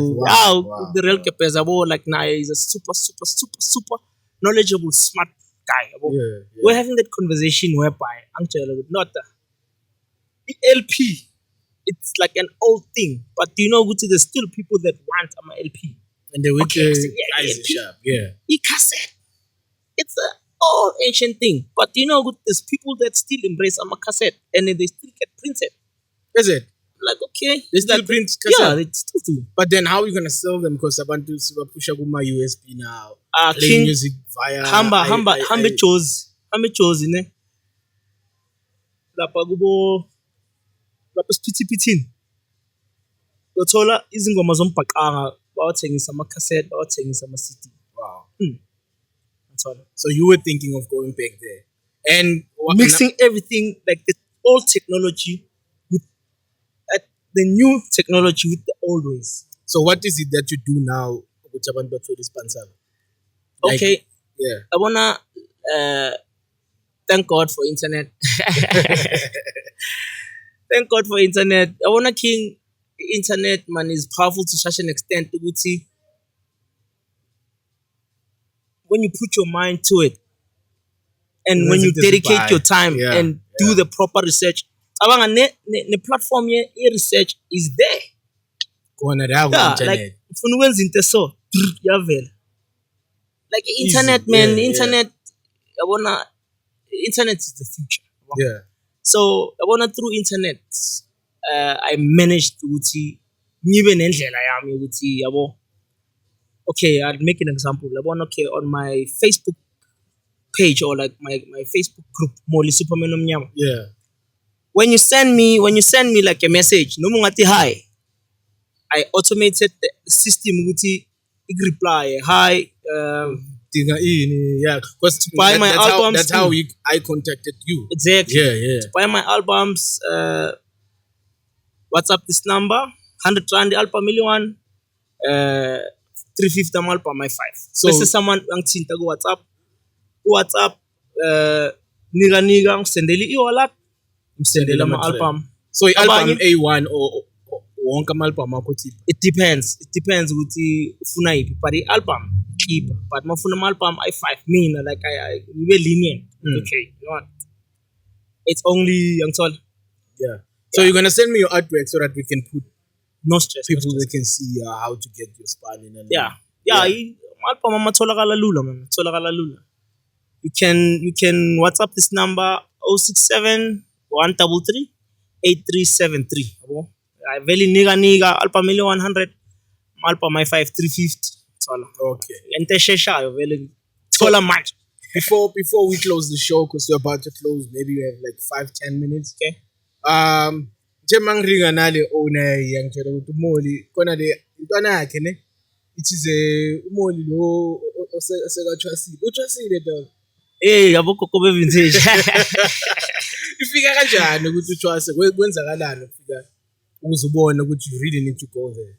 The real Capeza like naye is a super knowledgeable, smart guy. We're having that conversation whereby not the LP. It's like an old thing, but you know, there's still people that want an LP. And they will cassette. It's an old ancient thing, but you know, there's people that still embrace a cassette and they still get printed. Is it? Like, okay, they still print cassette. Yeah, they still do. But then how are you gonna sell them? Because I want to push up my USB now. King music via hambe chose ne. Lapha kubo lapha sipithipithini. Uthola izingoma zombhaqanga bawathengisa ama cassette, bawathengisa ama CD. Wow. So you were thinking of going back there and mixing everything like the old technology with the new technology with the old ways. So what is it that you do now? Okay, Yeah. I wanna thank God for internet. Thank God for internet. I wanna king internet man is powerful to such an extent to see when you put your mind to it and when you dedicate your time and do the proper research. Abanga ne platform ye research is there. Like funwenza into so yavela. Like internet man, internet I wanna internet is the future. Yeah. So I wanna through internet I managed to see nibe nendlela yami ukuthi yabo. Okay, I'll make an example. I want on my Facebook page or like my Facebook group, Moli Superman OMNYAMA. Yeah. When you send me like a message, no mungati hi. I automated the system wuti reply hi. Yeah, because to buy my albums. That's how I contacted you. Exactly. Yeah. To buy my albums, WhatsApp this number, 100 Rand album million, 350 album my 5. So this is someone yang cinta go WhatsApp, niga sendeli iwalak, sendela my album. So album A1 or wonka album akoti. It depends ukuthi ufuna ipi. But the album keep. But mafuna album I5 mean like I we lenient. Okay, you know what? It's only young tall. Yeah. So you're gonna send me your artwork so that we can put no stress. People they can see how to get your spanning and yeah. Album amatholakala lula man. Tholakala lula. You can WhatsApp this number 067 133 8373. I very niga alpa million 100 alpa my 5 350. Okay. And Teshesha very taller match. Before we close the show, because we're about to close, maybe we have like 5-10 minutes. Okay. Jemang ringa nale owner yang chela ukuthi umoli kona le intwana yakhe ne it is a umoli lo oseka trustile dog. Yabo koko be vintage. Ifika kanjani ukuthi utrust kwenzakalani ukufika uzubona ukuthi you really need to go there.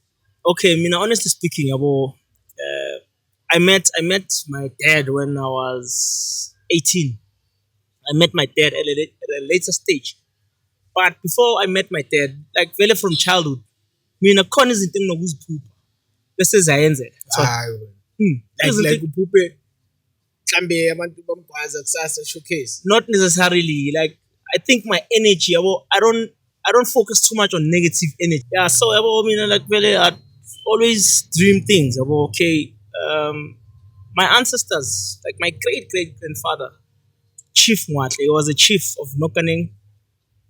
Okay, mina honestly speaking yabo I met my dad when I was 18. I met my dad at a later stage. But before I met my dad, like really from childhood, mina khona izinto enginokuziphupha bese zayenze. Like uphuphe mhlambe abantu bamgwaza kusasa showcase. Not necessarily. Like I think my energy, I don't focus too much on negative energy. Yeah, so mina like really I always dream things. Okay, my ancestors, like my great grandfather, Chief Mwatle, he was a chief of Nokaneng.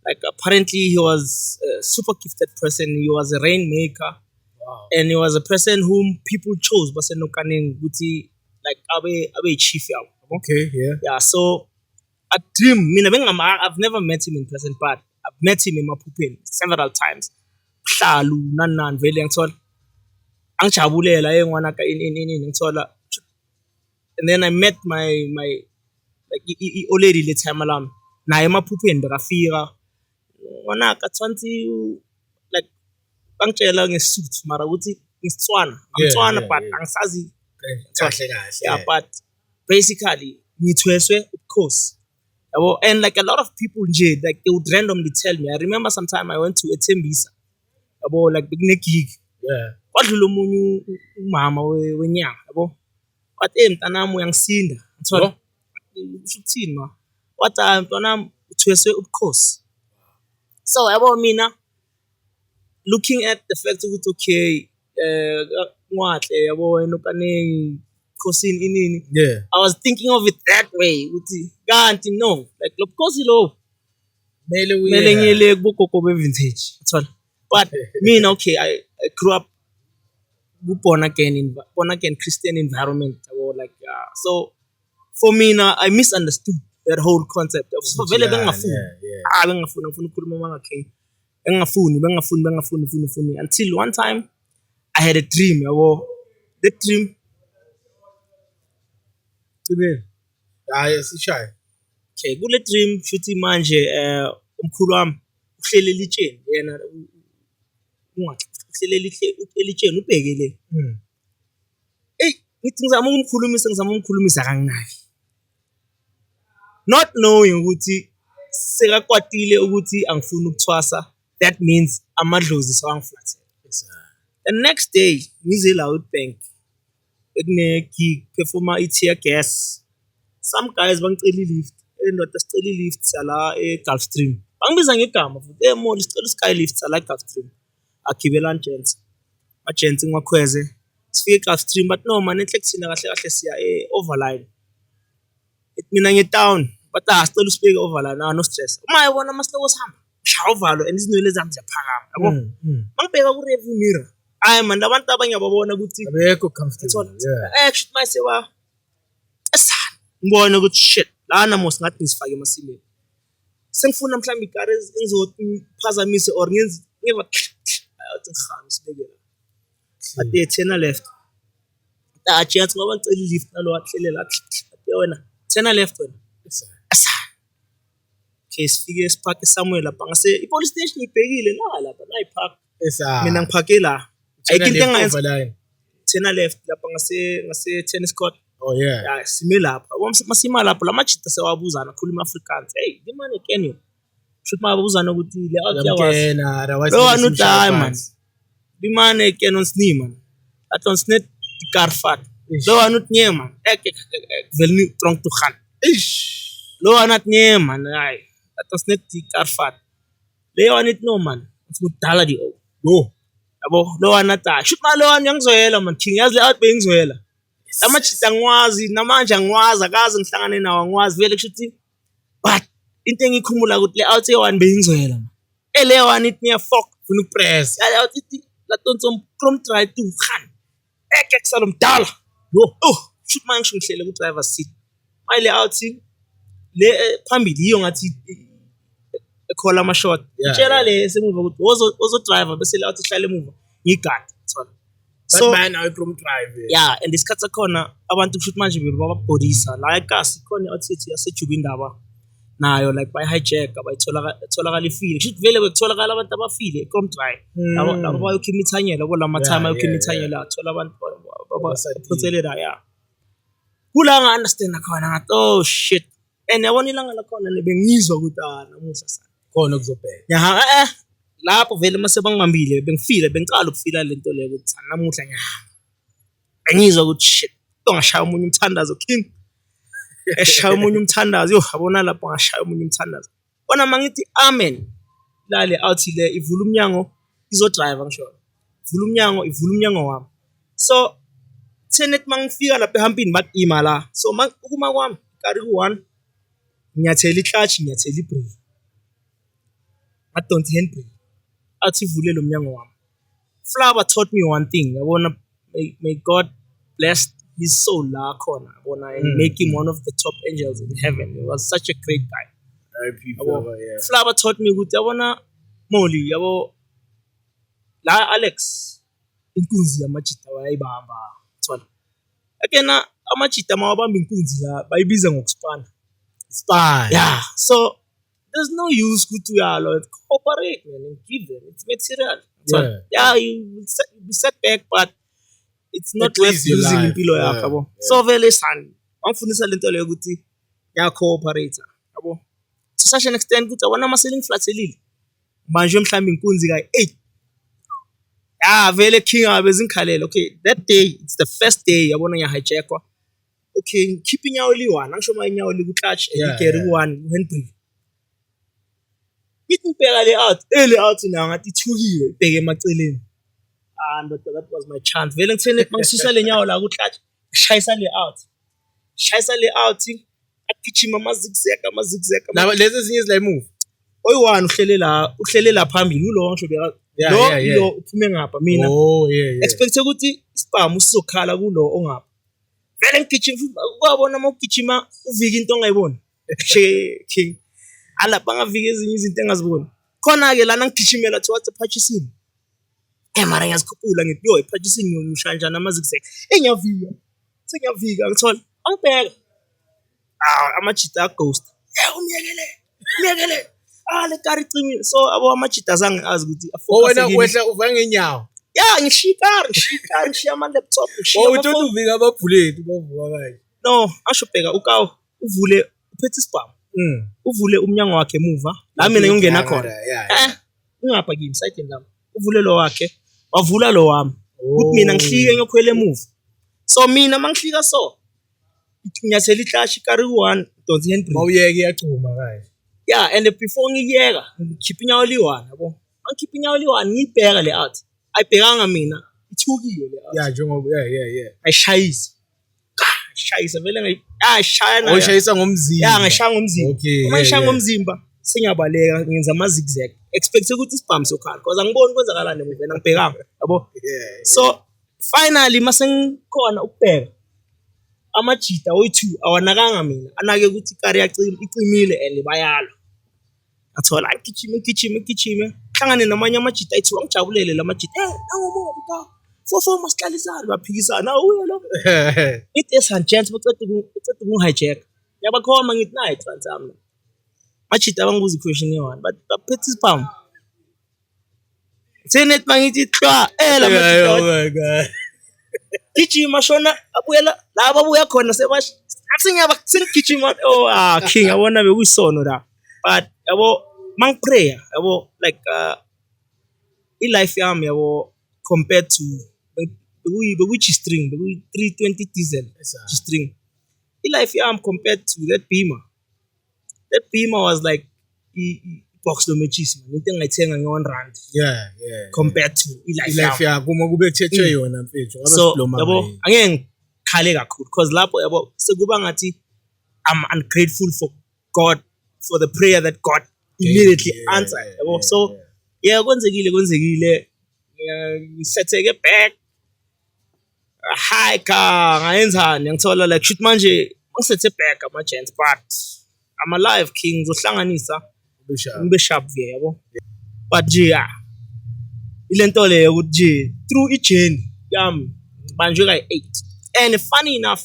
Like apparently he was a super gifted person. He was a rainmaker. Wow. And he was a person whom people chose. But Nokaneng Guti like abe chief. Okay, yeah. Yeah, so a dream. I've never met him in person, but I've met him in Mapupin several times. Shalu, Nanan, Veli and so on. And then I met my like old lady le time alarm. Na ema Pupin Rafira. Wana katwanti like bangitshela ngesuit mara uthi ngisitswana. Ngitswana but angisazi. Yeah, but basically ngithweswe of course. And like a lot of people like they would randomly tell me. I remember sometime I went to a Tembisa. Like big gig. Yeah. Wadlula umunye umama wenyanga yabo wathi mntanami uyangisinda ngithola uthini ma wathi mntanami uthweswe ubukhosi. So yabo mina looking at the fact ukuthi okay Mwatle yabo enokaneng khosini inini. Yeah, I was thinking of it that way uthi kanti no like lo bukhosi lo mele ngile kubukoko be vintage ngithola. But mina okay I grew up born again Christian environment or like so for me now I misunderstood that whole concept of so vele bengafuna ukukhuluma mangakhe bengafuni until one time I had a dream the dream sishaya okay kule dream futhi manje umkhulu wami uhlele litsheni yena ungahlelela elitsheni ubhekele ngithi ngizama ukumkhulumisa kanginaki not knowing ukuthi sekakwatile ukuthi angifuni ukuthwasa that means amadlozi sewangiflathela the next day ngize la WITBANK ekune-gig performa i-tear gas some guys bangicela i-lift endoda sicela i-lift sala eGulfstream bangibiza ngegama futhi mall sicela i-skylift sala eGulfstream agibelani gents agents ngiwakhweze sifike eGulfstream but no man enhle kuthina kahle siya overline mina nge-town but sicela usibeke overline no stress uma yabona amasitoko sihamba shaya uvalo and izinwele zami ziyaphakama yabo mangibheka ku-rearview mirror hayi man abantu abanye ababona ukuthi abekho comfortable shoot myself ngibona ukuthi shit lana mos ngathi ngisifake emasimeni sengifuna mhlawumbe igari engizophazamise or ngiva athi ngihamba sibekela at the turn left chance ngoba ngicela i-lift nalo wahlelela wena turn left wena okay sifike spark somewhere lapha ngase i-police station ibhekile lapha nayipark mina ngiphake la ayikho into engayenza turn left lapha ngase tennis court yeah sime lapha masima lapho lamajita sewabuzana khuluma Afrikaans hey imane Kenya shoot mabuzana ukuthi le out lo anu diamond imane Kenya sni man atons net karfat lo anu nyema velni trong to khan lo anat nyema ay atons net karfat le anit no man mudala di yabo lo anata shoot ma lo angizoyela man king yazi le out bengizoyela lamajita ngwazi namanje angwazi akaze ngihlangane nawo angwazi vele kushuthi but into engikhumula ukuthi le out e1 bengizoyela man le one it near fuck ufuna ukupress out it la tonso chrome try to khan kusalo mdala shoot man ngihlele ku driver seat mile out le phambili iyo ngathi ekhola ama shot utshela le semuva ukuthi wozo driver bese le out ihlale emuva ngigadi thola so man I from drive yeah and isikhatsi khona abantu kushuthi manje bababhodisa la ekasi khona outside yasejuba indaba nayo like by hijack abayitholakala ifile kushuthi vele bekutholakala abantu abafile from drive labo bayokhimithanyela kolama time ayokhimithanyela thola abantu babaphothelela kula nga understand khona ngathi oh shit and yabona ilanga lakhona nebengizwa ukuthi namuhla sana khona kuzobheka lapho vele mase bangibambile bengifile bengicala ukufila lento leyo ukuthi namuhla bengizwa ukuthi shit ngashaya umunye umthandazo king eshaya umunye umthandazo yabona lapho ngashaya umunye umthandazo bona mangithi amen lale out le ivula umnyango izo driver ngisho ivula umnyango wami so tenet mangifika lapha ehampini bathi ima la so ukuma kwami kari ku1 ngiyathela iclutch ngiyathela ibrake I don't handbrake athi vule lo mnyango wami Flower taught me one thing yabona may God bless his soul la khona yabona and make him one of the top angels in heaven he was such a great guy Flower taught me ukuthi yabona Moli yabo la Alex inkunzi yamajita wayibamba thola akena amajita mawabamba inkunzi la bayibiza ngokuspana spy yeah so there's no use to cooperate man and give them it's material you be set back but it's not worth losing impilo yakho yabo so vele san angifundisa lento leyo ukuthi ya cooperate yabo to such an extent ukuthi abona ama selling flats elile manje mhlawumbe inkunzi ka8 vele king abezingikhalela okay that day it's the first day yabona nya hijackwa okay keep inyawo li1 angisho ma inyawo likutouch igeri ku1 handbrake ngithi ngibheka le out na ngathi ithukiwe ibheke emaceleni ndoda that was my chance vele ngithene mangisusa lenyawo la ku-clutch shayisa le out agijima amazigzag laba lezi ezinye izila move oyi1 uhlele la phambili ulo ngisho beka lo uphume ngapha mina expect ukuthi spam usizokhala kulo ongapha vele ngigijima kwabona mawugijima uvika into ongayiboni king alapha ngavika ezinye izinto engaziboni khona ke lana ngigijimela towards purchasing mara ngiyazikhuphula ngithi yo purchasing ngiyoshanjana amazigzag ngiyavika ngithola angibheka amajita ghost umyekele le car icimile. So abo amajita azange azi ukuthi Wena afocus wehla uva ngenyawo. yeah ngishiya ama laptop ngishiya Uthi uvika amabhuleti bavuka kanje. no asho bheka ukawo uvule uphethe isibhamu uvule umnyango wakhe emuva la mina ngingena khona ungapha kimi side lami uvule lo wakhe wavula lo wami ukuthi mina ngihlike ngiyokhwela emuva so mina mangihlika so ngiyathela ihlashi kari 1 donsi Henry Mawuyeke iyachuma kanje. yeah and before ngiyeka ngikhipha inyawo li1 yabo angikhipha inyawo li1 ngibheka le out ayibhekanga mina ithukile le out Yeah njengoba yeah ayishayisa vele ngayishaya nayo Uyishayisa ngomzimba. yeah ngishaya ngomzimba Okay, uma ngishaya ngomzimba sengiyabaleka ngenza ama zigzag expect ukuthi isibhamu sokhala because angiboni kwenzakalani emuveni angibhekanga yabo so finally masengikhona ukubheka amajita oyi2 awanakanga mina anake ukuthi ikari icimile and bayalo athola igijime hlangane namanye amajita ayi2 angijabulele lamajita nangomobi ka 4 masihlalisana baphikisana uye lo it is agents baceda kungihijack yabakhoma ngithi nayi transam majita abangibuza question ye1 but baphethe isiphamu senet mangithi twa la majita Oh my god. gijima shona abuyela laba abuya khona sebash asingaba singijima king yabona bekuyisono la but yabo mangprayer yabo like life yami yabo compared to which string 320 diesel string life yami compared to that beamer was like box lomatches man into engayithenga nge1 rand Yeah compared to life yakho uma kube kuthethwe yona mfethu ngabe so sibloma. yabo angeke ngikhale kakhulu because lapho yabo sekuba ngathi I'm ungrateful for God for the prayer that God immediately answered yabo so yeah kwenzekile ngisetheke back hike ngayenzani ngithola like shoot manje ngisethe back ama gents but I'm alive king zohlanganisa ngibe sharp vye yabo but nje ilento le ukuthi nje through ijourney yami banjwe ka8 and funny enough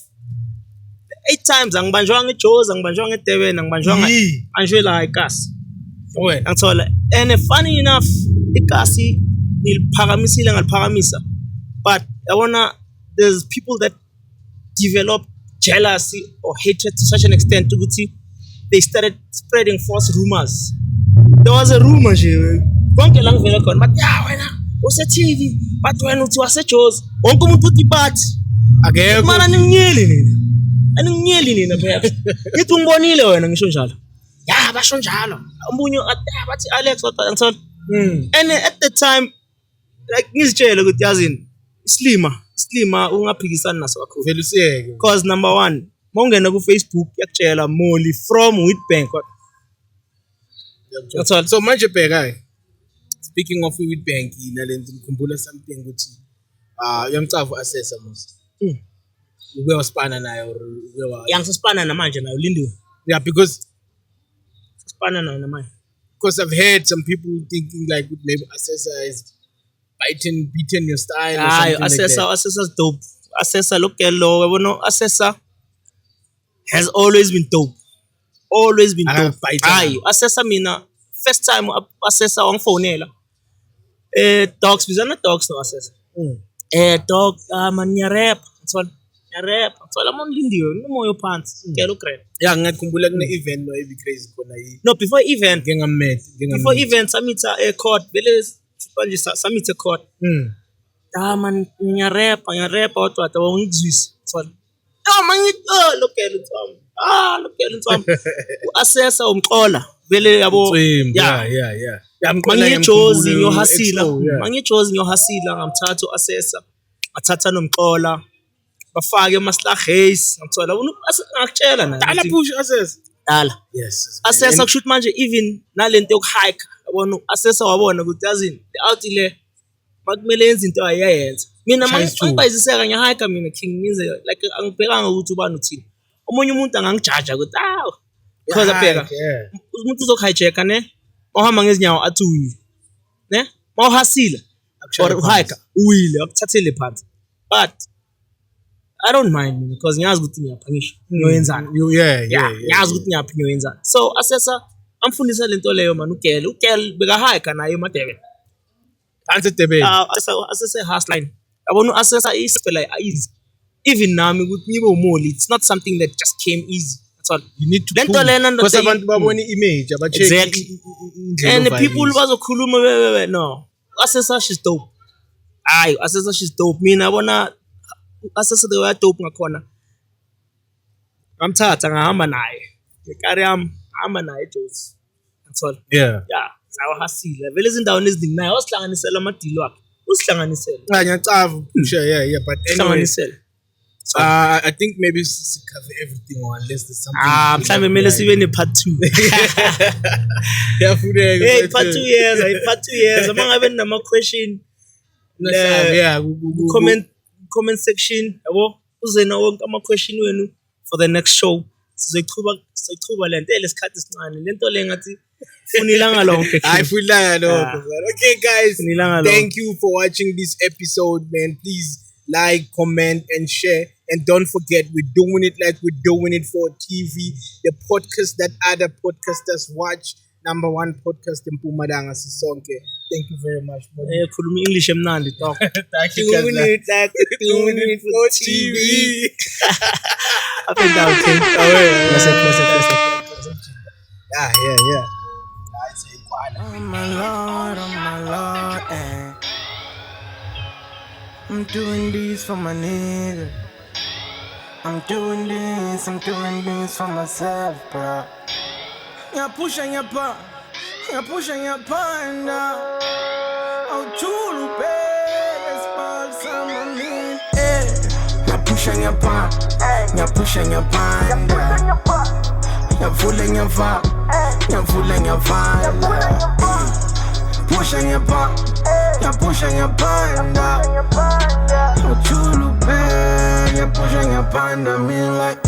8 times angibanjwa ngeJozi angibanjwa ngeDurban angibanjwa anjwe la eKasi wena ngithola and funny enough iKasi ngiliphakamisa but yabona there's people that develop jealousy or hatred to such an extent ukuthi they started spreading false rumors. There was a rumor nje konke la ngivela khona but wena use TV but wena uthi waseJozi wonke umuntu uthi bathi akekho mana ninginyeli nina phela ngithi ungibonile wena ngisho njalo basho njalo umunye bathi Alex wathi ngithola and at the time like ngizitshela ukuthi yazini islima ungaphikisana naso kakhulu vele usiyeke because number 1 mawungena ku Facebook yakutshela Molly from WITHBANK so manje bheka speaking of WITHBANK nalento ngikhumbula something ukuthi uyamcavu assessor mos ube wasipana nayo ube yangisipana namanje nayo lindiwe yeah because sipana nayo namanje because I've heard some people thinking like maybe assessor is beating your style or something assessor's dope assessor look hello yabona assessor has always been dope assessor mina first time assessor wangifonela dogs bizana dogs no assessor dog man rap thola monlindiwe nomoyo phansi ngelo grade yeah ngakhumbula kune event no ebi crazy khona yi no before event before event samitha court vele manje samitha court man ngiyarap kodwa awungizwisi thola mangithi lokela uthwami assessor umxola vele yabo yeah mangiyeJozi ngiyohasila ngamthatha assessor athatha nomxola bafake maslahays ngithola ngakutshela na dala push assessor dala yes assessor kushuthi manje even nalento yokuhike yabona assessor wabona ukuthi yazini out ile bakumele yenza into ayayenza mina mangibaziseka ngiyahike mina king ngize like angibhekanga ukuthi ubani uthini omunye umuntu angangijaja ukuthi because abheka umuntu uzokuhijacka ne ohamba ngezinyawo athi uwile ne mawuhasila or uhike uwile akuthathele phansi but I don't mind because ngiyazi ukuthi ngiyaphangisha ngiyoyenzana yeah ngiyazi ukuthi ngiyaphi ngiyoyenzana so assessor amfundisa lento leyo man ugel bekahike naye emadebe Antedebe. asese hustline yabona asesa isipela easy even nami ukuthi ngibe umoli it's not something that just came easy that's all You need to lento prove. lena ndo Because abantu babona image abacheck Exactly. and the people bazokhuluma no asesa she's dope hayi asesa she's dope mina yabona asesa the way dope ngakhona ngamthatha ngahamba naye ngekari yami hamba naye Jozi that's all yeah. sawahasile vele izindaweni eziningi naye wasihlanganisela amadili wakhe usihlanganisele Ngiyacava yeah but anyway hlanganisele I think maybe to cover everything unless there's something mhlambe kumele sibe ne part 2 yafudeka hey part 2 years amangabe nama question yeah comment section yabo uze na wonke ama question wenu for the next show sizoyichuba lento lesikhathi sincane lento le ngathi funilanga lonke I feel like okay guys Funilanga thank you for watching this episode man please like comment and share and don't forget we're doing it like we're doing it for TV the podcast that other podcasters watch number 1 podcast in Mpumalanga sisonke thank you very much khuluma English emnandi talk thank you doing it for TV up and down okay bless it yeah Oh my Lord, eh. I'm doing this for my nigga. I'm doing this for myself, bro. You're pushing your bar now. I'm too bad, it's some mean, eh. You're pushing your bar now. You're fooling your vibe. Pushing your bar, you're pushing your panda. You're too bad, you're pushing your panda. Me like